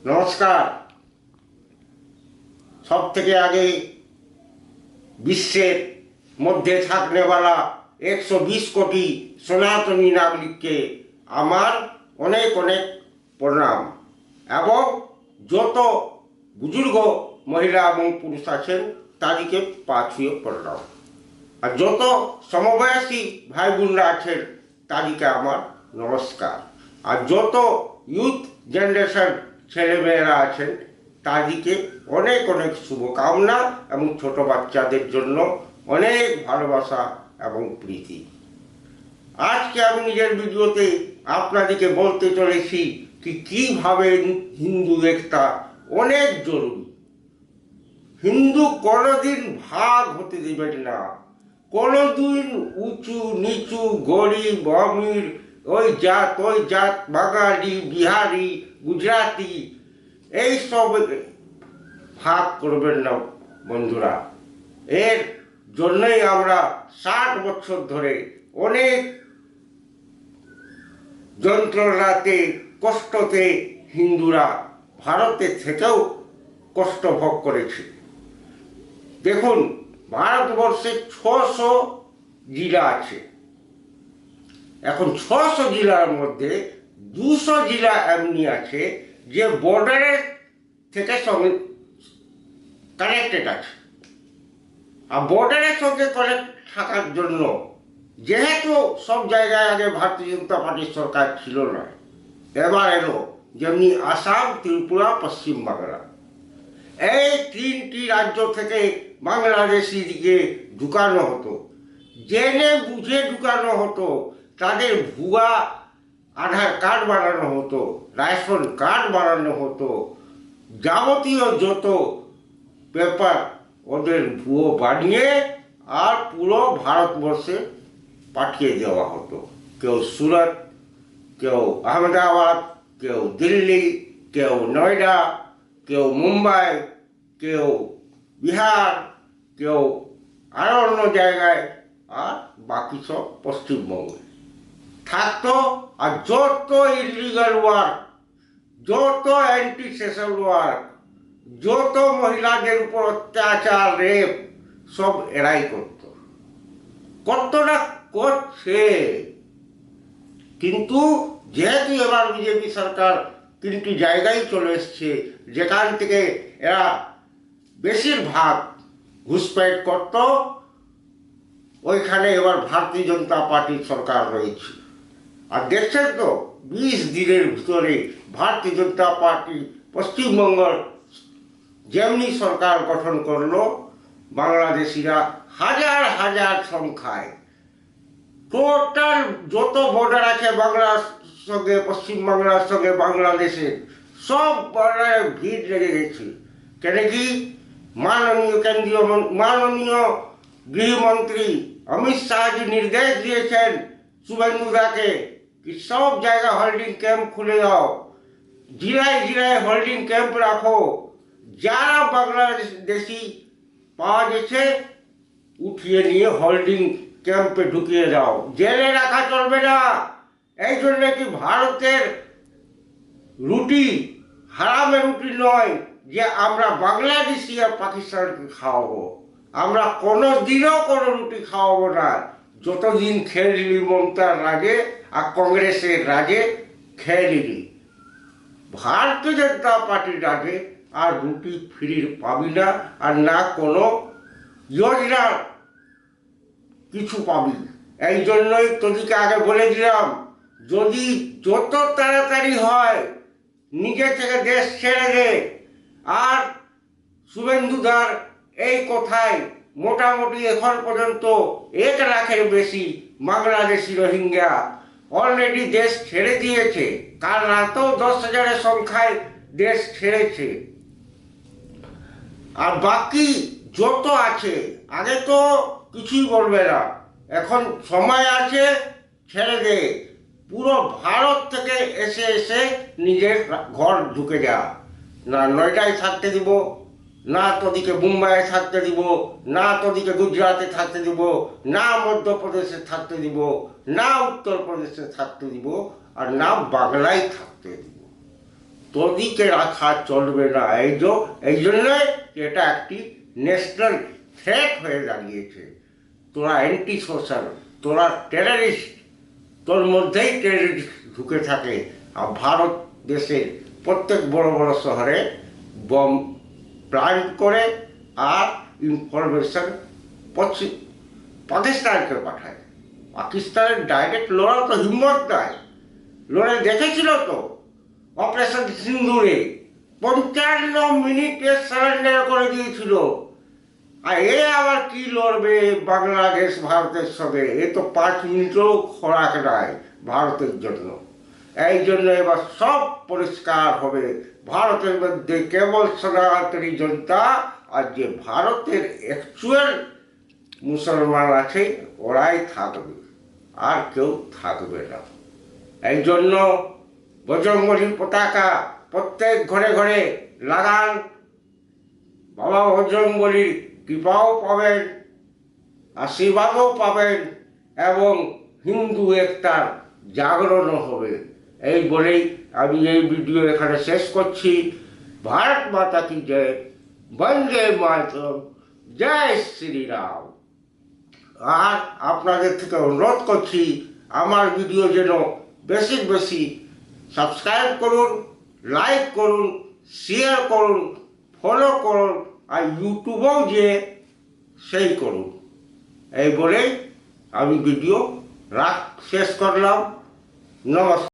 नमस्कार। सब থেকে আগে বিশ্বের মধ্যে থাকने वाला 120 কোটি সনাতনী নাগরিককে আমার অনেক অনেক প্রণাম এবং যত বুজুর্গ মহিলা এবং পুরুষ আছেন তাদেরকে পাঁচুয়ে প্রণাম আর যত সমবয়সী ভাই বোনরা আছেন তাদেরকে আমার নমস্কার আর যত ইউথ জেনারেশন ছেলেমেয়েরা আছেন তাদেরকে অনেক অনেক শুভকামনা এবং ছোট বাচ্চাদের জন্য অনেক ভালোবাসা এবং প্রীতি। আজকে আমি নিজের ভিডিওতে আপনাদেরকে বলতে চলেছি কি কীভাবে হিন্দু একতা অনেক জরুরি। হিন্দু কোনোদিন ভাগ হতে দেবেন না, কোনোদিন উঁচু নিচু গরিব অমির ওই জাত বাঙালি বিহারি গুজরাটি এই সব ভাগ করবেন না বন্ধুরা। এর জন্যই আমরা 60 বছর ধরে অনেক যন্ত্রণাতে কষ্টতে হিন্দুরা ভারতের থেকেও কষ্ট ভোগ করেছে। দেখুন, ভারতবর্ষে 600 জেলা আছে। এখন 600 জেলার মধ্যে 200 জেলা এমনি আছে যে বর্ডারের থেকে সঙ্গে কানেক্টেড আছে। আর বর্ডারের সঙ্গে কানেক্ট থাকার জন্য যেহেতু সব জায়গায় আগে ভারতীয় জনতা পার্টির সরকার ছিল না, এবার এলো যেমনি আসাম, ত্রিপুরা, পশ্চিম বাংলা, এই 3টি রাজ্য থেকে বাংলাদেশিদিকে ঢুকানো হতো, জেনে বুঝে ঢুকানো হতো। তাদের ভুয়া আধার কার্ড বানানো হতো, রেশন কার্ড বানানো হতো, যাবতীয় যত পেপার ওদের ভুয়ো বানিয়ে আর পুরো ভারতবর্ষে পাঠিয়ে দেওয়া হতো। কেউ সুরত, কেউ আহমেদাবাদ, কেউ দিল্লি, কেউ নয়ডা, কেউ মুম্বাই, কেউ বিহার, কেউ আরও অন্য জায়গায়, আর বাকি সব পশ্চিমবঙ্গে থাকতো। আর যত ইলিগাল ওয়ার্ক, যত অ্যান্টি সোশ্যাল ওয়ার্ক, যত মহিলাদের উপর অত্যাচার রেপ সব এরাই করত না করছে। কিন্তু যেহেতু এবার বিজেপি সরকার 3টি জায়গায় চলে এসছে যেখান থেকে এরা বেশিরভাগ ঘুষপেট করত, ওইখানে এবার ভারতীয় জনতা পার্টির সরকার রয়েছে। আর দেখছেন তো 20 দিনের ভিতরে ভারতীয় জনতা পার্টি পশ্চিমবঙ্গের যেমনি সরকার গঠন করলো, বাংলাদেশিরা হাজার হাজার সংখ্যায় টোটাল যত বর্ডার আছে বাংলার সঙ্গে, পশ্চিমবাংলার সঙ্গে বাংলাদেশের সব বর্ডারে ভিড় লেগে গেছে। কেন কি মাননীয় গৃহমন্ত্রী অমিত শাহজি নির্দেশ দিয়েছেন শুভেন্দুদাকে কি সব জায়গায় হোল্ডিং ক্যাম্প খুলে দাও, জেলায় জেলায় হোল্ডিং ক্যাম্প রাখো, যারা বাংলাদেশি পাওয়া গেছে উঠিয়ে নিয়ে হোল্ডিং ক্যাম্পে ঢুকিয়ে দাও, জেলে রাখা চলবে না। এই জন্য কি ভারতের রুটি হারামের রুটি নয় যে আমরা বাংলাদেশি আর পাকিস্তানকে খাওয়াবো। আমরা কোনো দিনও কোনো রুটি খাওয়াবো না যতদিন খেয়ে নিলি মমতার রাজে আর কংগ্রেসের রাজে খেয়ে নিলি। ভারতীয় জনতা পার্টির রাজে আর রুটি ফ্রি পাবি না, আর না কোনো যোজনার কিছু পাবি। এই জন্যই তোদিকে আগে বলে দিলাম, যদি যত তাড়াতাড়ি হয় নিজে থেকে দেশ ছেড়ে দে। আর শুভেন্দুদার এই কথায় মোটামুটি এখন পর্যন্ত 1 লাখের বেশি বাংলাদেশি রোহিঙ্গা অলরেডি দেশ ছেড়ে দিয়েছে। কাল রাতেও 10,000-এর সংখ্যায় দেশ ছেড়েছে। আর বাকি যত আছে, আগে তো কিছুই বলবে না, এখন সময় আছে, ছেড়ে দে। পুরো ভারত থেকে এসে এসে নিজের ঘর ঢুকে যা। না নয়ডায় থাকতে দিব, না তোদিকে মুম্বাইয়ে থাকতে দিব, না তোদিকে গুজরাটে থাকতে দিব, না মধ্যপ্রদেশে থাকতে দিব, না উত্তরপ্রদেশে থাকতে দিব, আর না বাংলায় থাকতে দিব। তোদিকে রাখা চলবে না। এই জন্যই এটা একটি ন্যাশনাল থ্রেট হয়ে দাঁড়িয়েছে। তোরা অ্যান্টি সোশ্যাল, তোরা টেররিস্ট, তোর মধ্যেই টেররিস্ট ঢুকে থাকে। আর ভারত দেশের প্রত্যেক বড় বড় শহরে বম প্ল্যান্ট করে আর ইনফরমেশন পাকিস্তানকে পাঠায়। পাকিস্তানের ডাইরেক্ট লড়ার তো হিম্মত নাই। লড়ে দেখেছিল তো অপারেশন সিন্দুরে 55 মিনিটে সারেন্ডার করে দিয়েছিল। আর এ আবার কি লড়বে বাংলাদেশ ভারতের সঙ্গে? এ তো 5 মিনিটও খোরাক নাই ভারতের জন্য। এই জন্য এবার সব পরিষ্কার হবে। ভারতের মধ্যে কেবল সনাতনী জনতা আর যে ভারতের অ্যাকচুয়াল মুসলমান আছে ওরাই থাকবে, আর কেউ থাকবে না। এই জন্য বজরংবলীর পতাকা প্রত্যেক ঘরে ঘরে লাগান। বাবা বজরংবলীর কৃপাও পাবেন, আশীর্বাদও পাবেন এবং হিন্দু একতার জাগরণও হবে। এই বলেই আমি এই ভিডিও এখানে শেষ করছি। ভারত মাতা কি জয়, বন্দে মাতরম, জয় শ্রীরাম। আর আপনাদের থেকে অনুরোধ করছি আমার ভিডিও যেন বেশি বেশি সাবস্ক্রাইব করুন, লাইক করুন, শেয়ার করুন, ফলো করুন, আর ইউটিউবেও যে সেই করুন। এই বলেই আমি ভিডিও শেষ করলাম। নমস্কার।